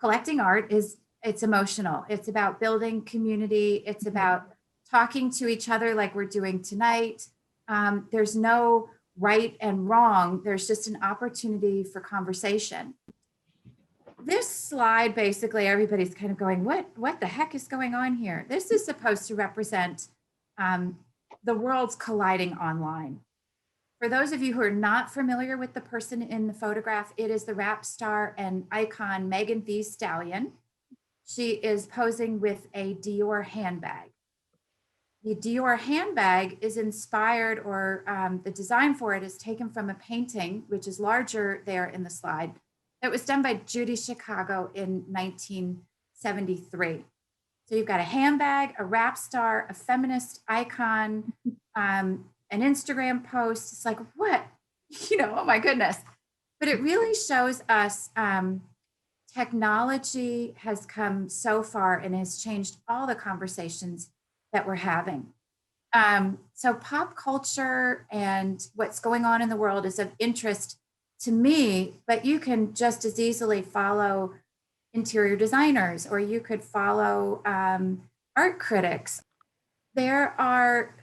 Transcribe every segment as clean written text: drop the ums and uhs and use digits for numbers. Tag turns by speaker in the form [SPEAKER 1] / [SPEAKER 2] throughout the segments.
[SPEAKER 1] collecting art it's emotional. It's about building community. It's about talking to each other like we're doing tonight. There's no right and wrong. There's just an opportunity for conversation. This slide, basically, everybody's kind of going, what the heck is going on here? This is supposed to represent the worlds colliding online. For those of you who are not familiar with the person in the photograph, it is the rap star and icon Megan Thee Stallion. She is posing with a Dior handbag. The Dior handbag is inspired, or the design for it is taken from a painting, which is larger there in the slide, that was done by Judy Chicago in 1973. So you've got a handbag, a rap star, a feminist icon, an Instagram post. It's like, what? Oh my goodness. But it really shows us technology has come so far and has changed all the conversations that we're having. So pop culture and what's going on in the world is of interest to me, but you can just as easily follow interior designers, or you could follow art critics. There are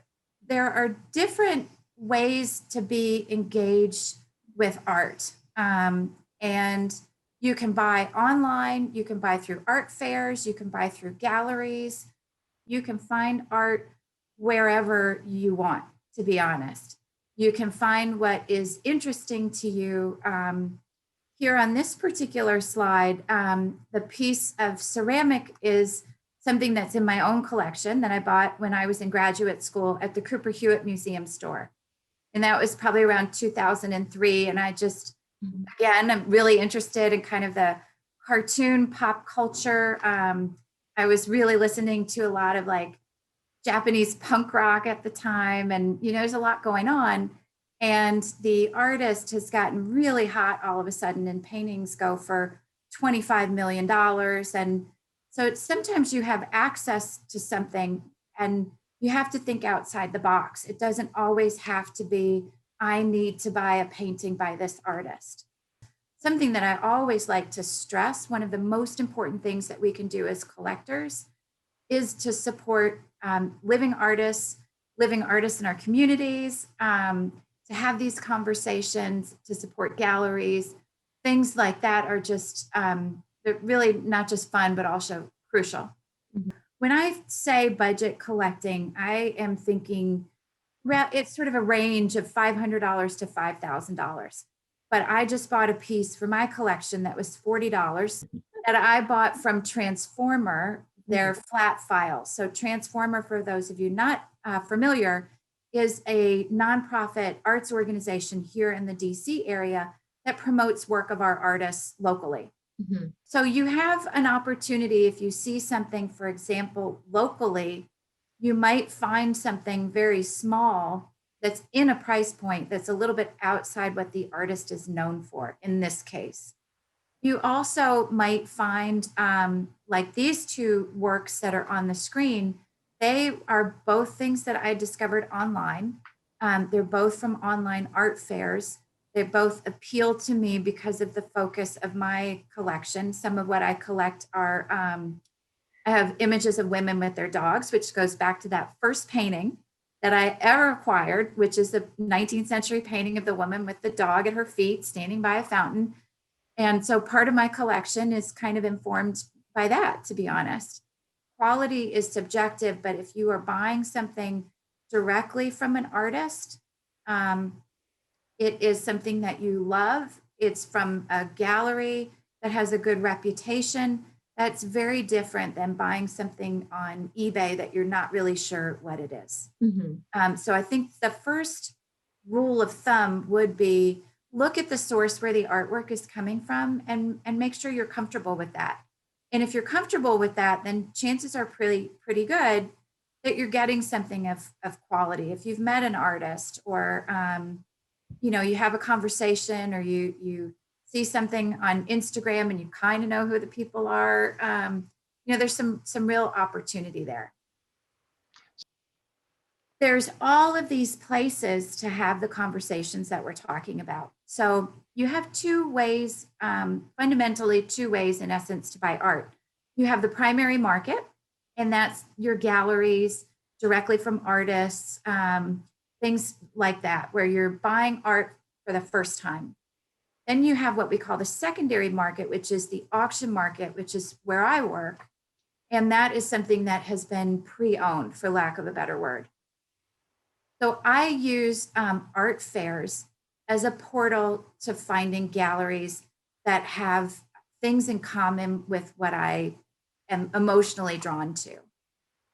[SPEAKER 1] different ways to be engaged with art. And you can buy online, you can buy through art fairs, you can buy through galleries, you can find art wherever you want, to be honest. You can find what is interesting to you. Here on this particular slide, the piece of ceramic is something that's in my own collection that I bought when I was in graduate school at the Cooper Hewitt Museum store. And that was probably around 2003. And I just, again, I'm really interested in kind of the cartoon pop culture. I was really listening to a lot of like Japanese punk rock at the time. And, there's a lot going on. And the artist has gotten really hot all of a sudden, and paintings go for $25 million. And so sometimes you have access to something and you have to think outside the box. It doesn't always have to be, I need to buy a painting by this artist. Something that I always like to stress, one of the most important things that we can do as collectors is to support living artists in our communities, to have these conversations, to support galleries. Things like that are just they're really not just fun, but also crucial. Mm-hmm. When I say budget collecting, I am thinking it's sort of a range of $500 to $5,000. But I just bought a piece for my collection that was $40 that I bought from Transformer, their flat files. So Transformer, for those of you not familiar, is a nonprofit arts organization here in the DC area that promotes work of our artists locally. Mm-hmm. So you have an opportunity, if you see something, for example, locally, you might find something very small that's in a price point that's a little bit outside what the artist is known for in this case. You also might find, like these two works that are on the screen, they are both things that I discovered online. They're both from online art fairs. They both appeal to me because of the focus of my collection. Some of what I collect are, I have images of women with their dogs, which goes back to that first painting that I ever acquired, which is the 19th century painting of the woman with the dog at her feet standing by a fountain. And so part of my collection is kind of informed by that, to be honest. Quality is subjective, but if you are buying something directly from an artist, it is something that you love. It's from a gallery that has a good reputation. That's very different than buying something on eBay that you're not really sure what it is. Mm-hmm. So I think the first rule of thumb would be look at the source where the artwork is coming from and make sure you're comfortable with that. And if you're comfortable with that, then chances are pretty good that you're getting something of quality. If you've met an artist or, you have a conversation, or you see something on Instagram and you kind of know who the people are, there's some real opportunity there. there's all of these places to have the conversations that we're talking about. So you have two ways, fundamentally two ways in essence to buy art. You have the primary market, and that's your galleries directly from artists, things like that, where you're buying art for the first time. Then you have what we call the secondary market, which is the auction market, which is where I work. And that is something that has been pre-owned, for lack of a better word. So I use art fairs as a portal to finding galleries that have things in common with what I am emotionally drawn to.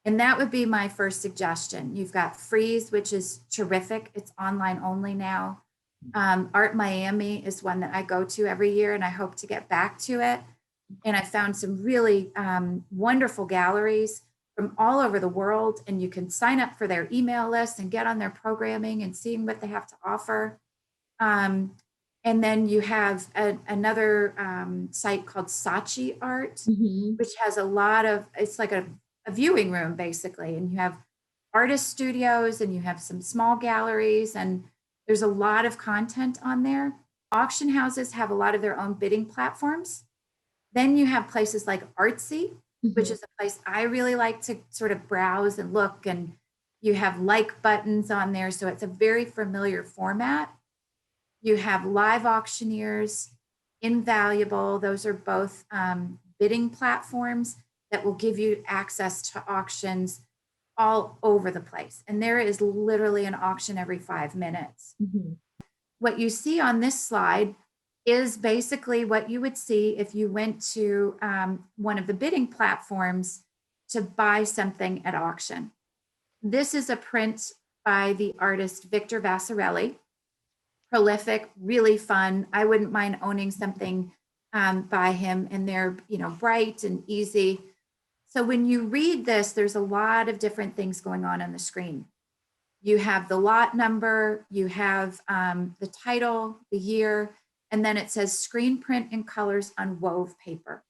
[SPEAKER 1] And that would be my first suggestion. You've got Frieze, which is terrific. It's online only now. Art Miami is one that I go to every year, and I hope to get back to it. And I found some really wonderful galleries from all over the world, and you can sign up for their email list and get on their programming and seeing what they have to offer. And then you have another site called Saatchi Art, which has a lot of, it's like a viewing room basically, and you have artist studios and you have some small galleries, and there's a lot of content on there. Auction houses have a lot of their own bidding platforms. Then you have places like Artsy, which is a place I really like to sort of browse and look, and you have like buttons on there. So it's a very familiar format. You have Live Auctioneers, Invaluable. Those are both bidding platforms that will give you access to auctions all over the place. And there is literally an auction every 5 minutes. What you see on this slide is basically what you would see if you went to one of the bidding platforms to buy something at auction. This is a print by the artist Victor Vasarely. Prolific, really fun. I wouldn't mind owning something by him, and they're, you know, bright and easy. So when you read this, there's a lot of different things going on the screen. You have the lot number, you have the title, the year, and then it says screen print in colors on wove paper.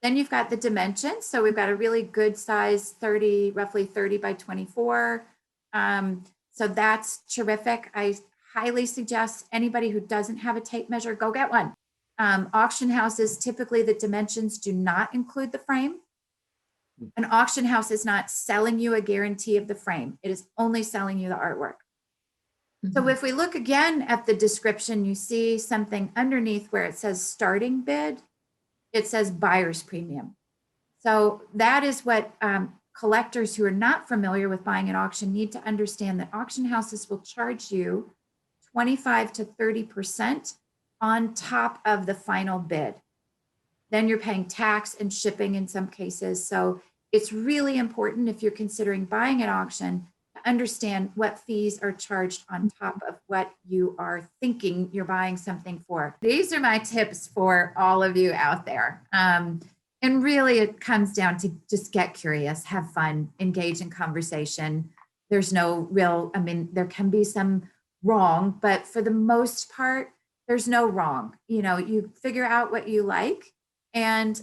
[SPEAKER 1] Then you've got the dimensions. So we've got a really good size, roughly 30 by 24. So that's terrific. I highly suggest anybody who doesn't have a tape measure, go get one. Auction houses, typically the dimensions do not include the frame. An auction house is not selling you a guarantee of the frame. It is only selling you the artwork. So if we look again at the description, you see something underneath where it says starting bid. It says buyer's premium. So that is what collectors who are not familiar with buying at auction need to understand, that auction houses will charge you 25 to 30% on top of the final bid. Then you're paying tax and shipping in some cases. So it's really important, if you're considering buying at auction, to understand what fees are charged on top of what you are thinking you're buying something for. These are my tips for all of you out there. And really it comes down to just get curious, have fun, engage in conversation. There's no real, I mean, there can be some wrong, but for the most part, there's no wrong. You know, you figure out what you like, and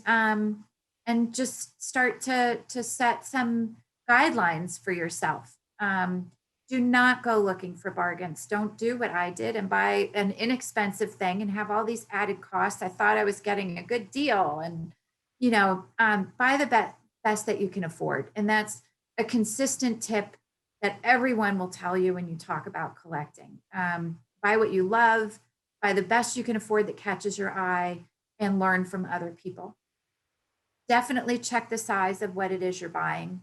[SPEAKER 1] just start to set some guidelines for yourself. Do not go looking for bargains. Don't do what I did and buy an inexpensive thing and have all these added costs. I thought I was getting a good deal, and you know, buy the best that you can afford. And that's a consistent tip that everyone will tell you when you talk about collecting. Buy what you love, buy the best you can afford that catches your eye, and learn from other people. Definitely check the size of what it is you're buying.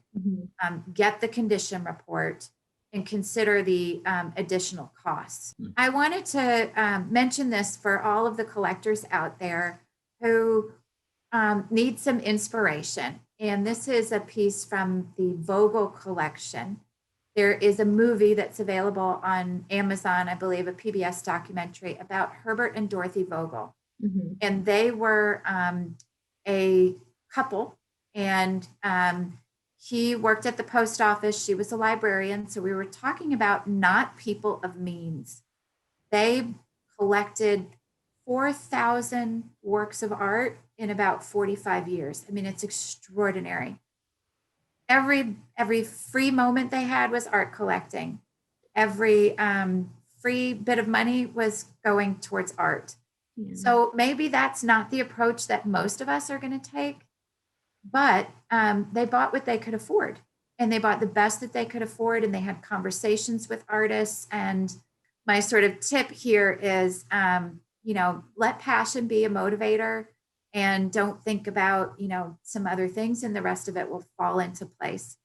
[SPEAKER 1] Get the condition report and consider the additional costs. I wanted to mention this for all of the collectors out there who need some inspiration. And this is a piece from the Vogel collection. There is a movie that's available on Amazon, I believe, a PBS documentary about Herbert and Dorothy Vogel. And they were a couple, and he worked at the post office. She was a librarian. So we were talking about not people of means. They collected 4,000 works of art in about 45 years. I mean, it's extraordinary. every free moment they had was art collecting. Every free bit of money was going towards art.
[SPEAKER 2] Yeah.
[SPEAKER 1] So maybe that's not the approach that most of us are going to take, but they bought what they could afford, and they bought the best that they could afford, and they had conversations with artists. And my sort of tip here is, let passion be a motivator, and don't think about, some other things, and the rest of it will fall into place.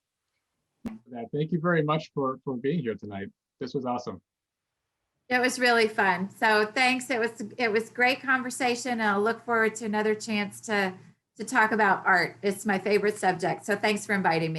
[SPEAKER 3] Thank you very much for being here tonight. This was awesome.
[SPEAKER 1] It was really fun. So thanks. It was great conversation, and I'll look forward to another chance to talk about art. It's my favorite subject. So thanks for inviting me.